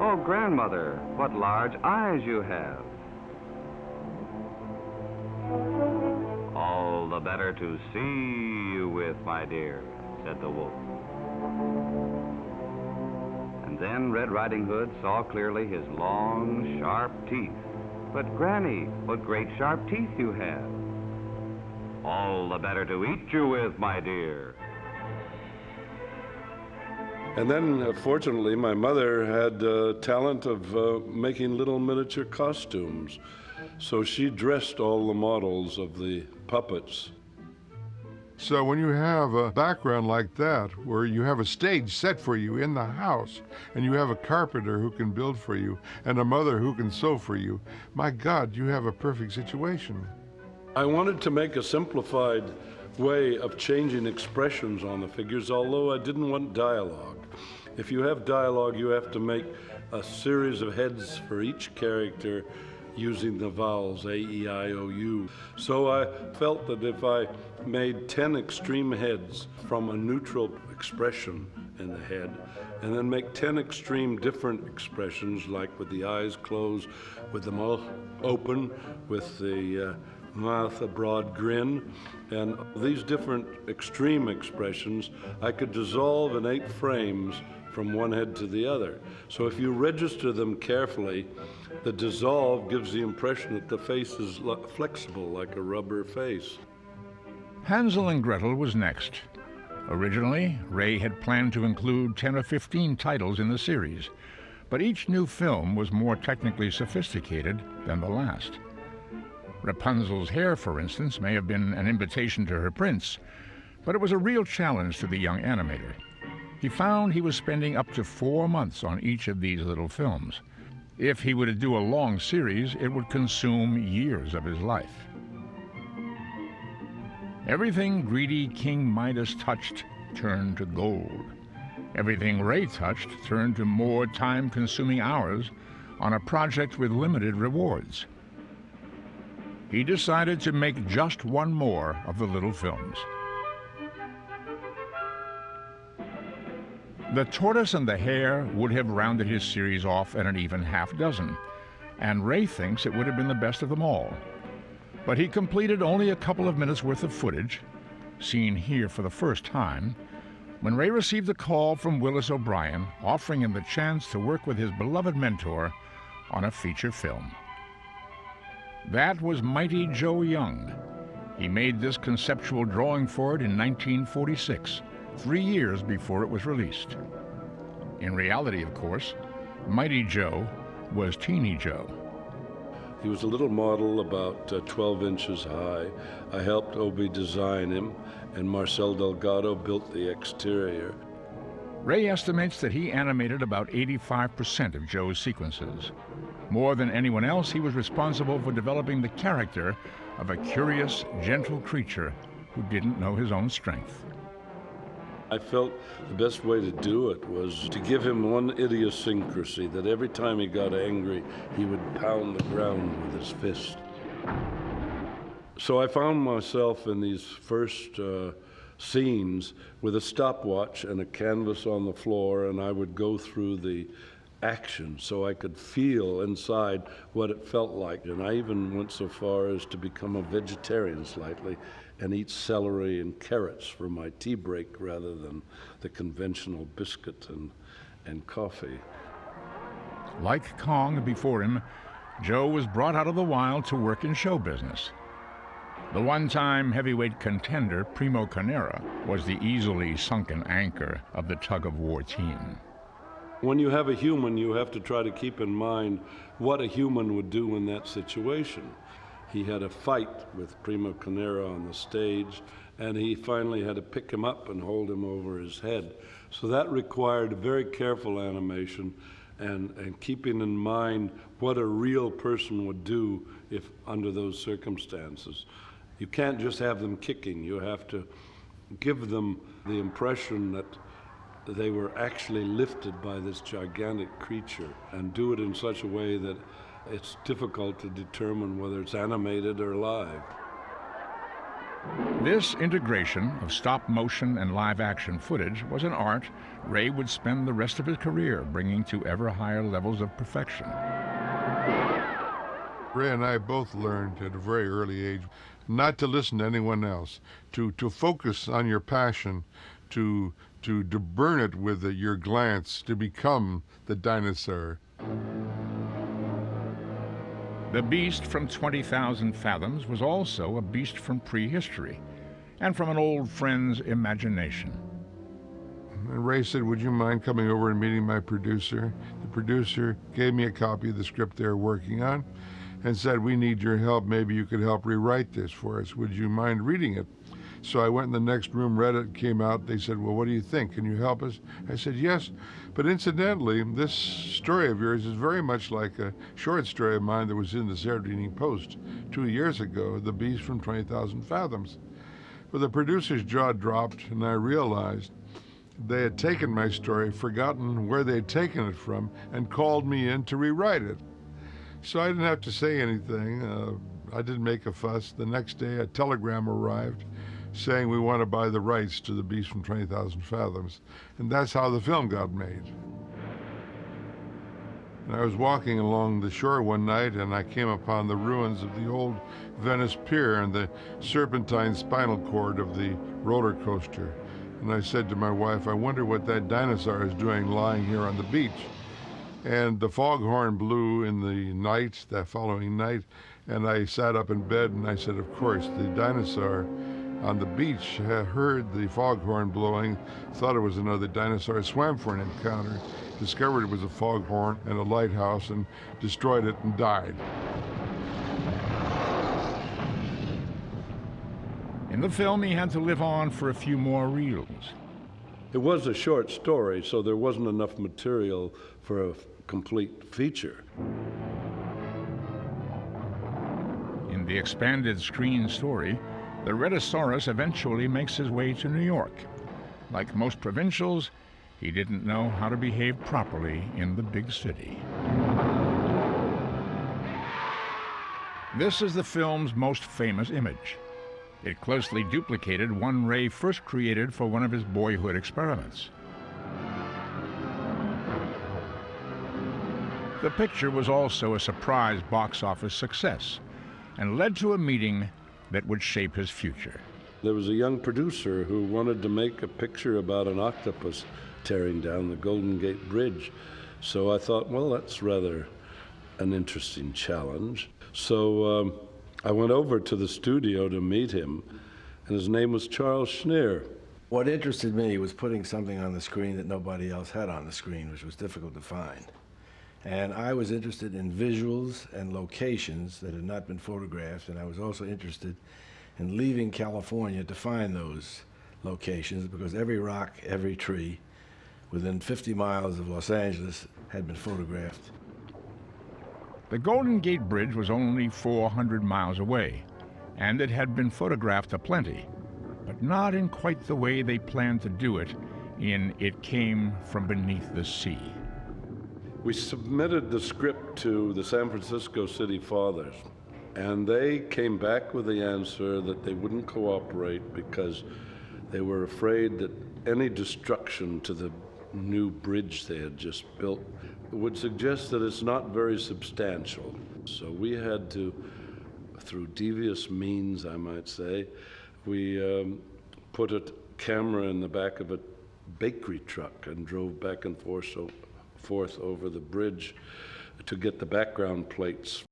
Oh, grandmother, what large eyes you have. All the better to see you with, my dear, said the wolf. And then Red Riding Hood saw clearly his long, sharp teeth. But, Granny, what great sharp teeth you have. All the better to eat you with, my dear. And then, fortunately, my mother had talent of making little miniature costumes. So she dressed all the models of the puppets. So when you have a background like that, where you have a stage set for you in the house, and you have a carpenter who can build for you, and a mother who can sew for you, my God, you have a perfect situation. I wanted to make a simplified way of changing expressions on the figures, although I didn't want dialogue. If you have dialogue, you have to make a series of heads for each character using the vowels A, E, I, O, U. So I felt that if I made 10 extreme heads from a neutral expression in the head, and then make 10 extreme different expressions, like with the eyes closed, with the mouth open, with the mouth a broad grin, and these different extreme expressions I could dissolve in 8 frames from one head to the other. So if you register them carefully, the dissolve gives the impression that the face is flexible, like a rubber face. Hansel and Gretel was next. Originally, Ray had planned to include 10 or 15 titles in the series, but each new film was more technically sophisticated than the last. Rapunzel's hair, for instance, may have been an invitation to her prince, but it was a real challenge to the young animator. He found he was spending up to 4 months on each of these little films. If he were to do a long series, it would consume years of his life. Everything greedy King Midas touched turned to gold. Everything Ray touched turned to more time-consuming hours on a project with limited rewards. He decided to make just one more of the little films. The Tortoise and the Hare would have rounded his series off at an even half dozen, and Ray thinks it would have been the best of them all. But he completed only a couple of minutes worth of footage, seen here for the first time, when Ray received a call from Willis O'Brien offering him the chance to work with his beloved mentor on a feature film. That was Mighty Joe Young. He made this conceptual drawing for it in 1946, 3 years before it was released. In reality, of course, Mighty Joe was Teeny Joe. He was a little model about 12 inches high. I helped Obi design him, and Marcel Delgado built the exterior. Ray estimates that he animated about 85% of Joe's sequences. More than anyone else, he was responsible for developing the character of a curious, gentle creature who didn't know his own strength. I felt the best way to do it was to give him one idiosyncrasy, that every time he got angry, he would pound the ground with his fist. So I found myself in these first scenes with a stopwatch and a canvas on the floor, and I would go through the action so I could feel inside what it felt like. And I even went so far as to become a vegetarian slightly and eat celery and carrots for my tea break rather than the conventional biscuit and coffee. Like Kong before him, Joe was brought out of the wild to work in show business. The one-time heavyweight contender, Primo Carnera, was the easily sunken anchor of the tug-of-war team. When you have a human, you have to try to keep in mind what a human would do in that situation. He had a fight with Primo Carnera on the stage, and he finally had to pick him up and hold him over his head. So that required very careful animation and keeping in mind what a real person would do if under those circumstances. You can't just have them kicking. You have to give them the impression that they were actually lifted by this gigantic creature, and do it in such a way that it's difficult to determine whether it's animated or live. This integration of stop-motion and live-action footage was an art Ray would spend the rest of his career bringing to ever higher levels of perfection. Ray and I both learned at a very early age not to listen to anyone else, to focus on your passion, to burn it with your glance, to become the dinosaur. The beast from 20,000 Fathoms was also a beast from prehistory and from an old friend's imagination. And Ray said, "Would you mind coming over and meeting my producer?" The producer gave me a copy of the script they were working on and said, "We need your help. Maybe you could help rewrite this for us. Would you mind reading it?" So I went in the next room, read it, came out. They said, "Well, what do you think? Can you help us?" I said, "Yes." But incidentally, this story of yours is very much like a short story of mine that was in the Saturday Evening Post 2 years ago, The Beast from 20,000 Fathoms. Well, the producer's jaw dropped, and I realized they had taken my story, forgotten where they had taken it from, and called me in to rewrite it. So I didn't have to say anything. I didn't make a fuss. The next day, a telegram arrived saying we want to buy the rights to The Beast from 20,000 Fathoms. And that's how the film got made. And I was walking along the shore one night, and I came upon the ruins of the old Venice Pier and the serpentine spinal cord of the roller coaster. And I said to my wife, "I wonder what that dinosaur is doing lying here on the beach." And the foghorn blew in the night, that following night, and I sat up in bed and I said, of course, the dinosaur on the beach had heard the foghorn blowing, thought it was another dinosaur, swam for an encounter, discovered it was a foghorn and a lighthouse, and destroyed it and died. In the film, he had to live on for a few more reels. It was a short story, so there wasn't enough material for a complete feature. In the expanded screen story, the Rhedosaurus eventually makes his way to New York. Like most provincials, he didn't know how to behave properly in the big city. This is the film's most famous image. It closely duplicated one Ray first created for one of his boyhood experiments. The picture was also a surprise box office success and led to a meeting that would shape his future. There was a young producer who wanted to make a picture about an octopus tearing down the Golden Gate Bridge. So I thought, well, that's rather an interesting challenge. So I went over to the studio to meet him, and his name was Charles Schneer. What interested me was putting something on the screen that nobody else had on the screen, which was difficult to find. And I was interested in visuals and locations that had not been photographed, and I was also interested in leaving California to find those locations, because every rock, every tree within 50 miles of Los Angeles had been photographed. The Golden Gate Bridge was only 400 miles away, and it had been photographed aplenty, but not in quite the way they planned to do it in It Came from Beneath the Sea. We submitted the script to the San Francisco City Fathers, and they came back with the answer that they wouldn't cooperate because they were afraid that any destruction to the new bridge they had just built would suggest that it's not very substantial. So we had to, through devious means, I might say, we put a camera in the back of a bakery truck and drove back and forth over the bridge to get the background plates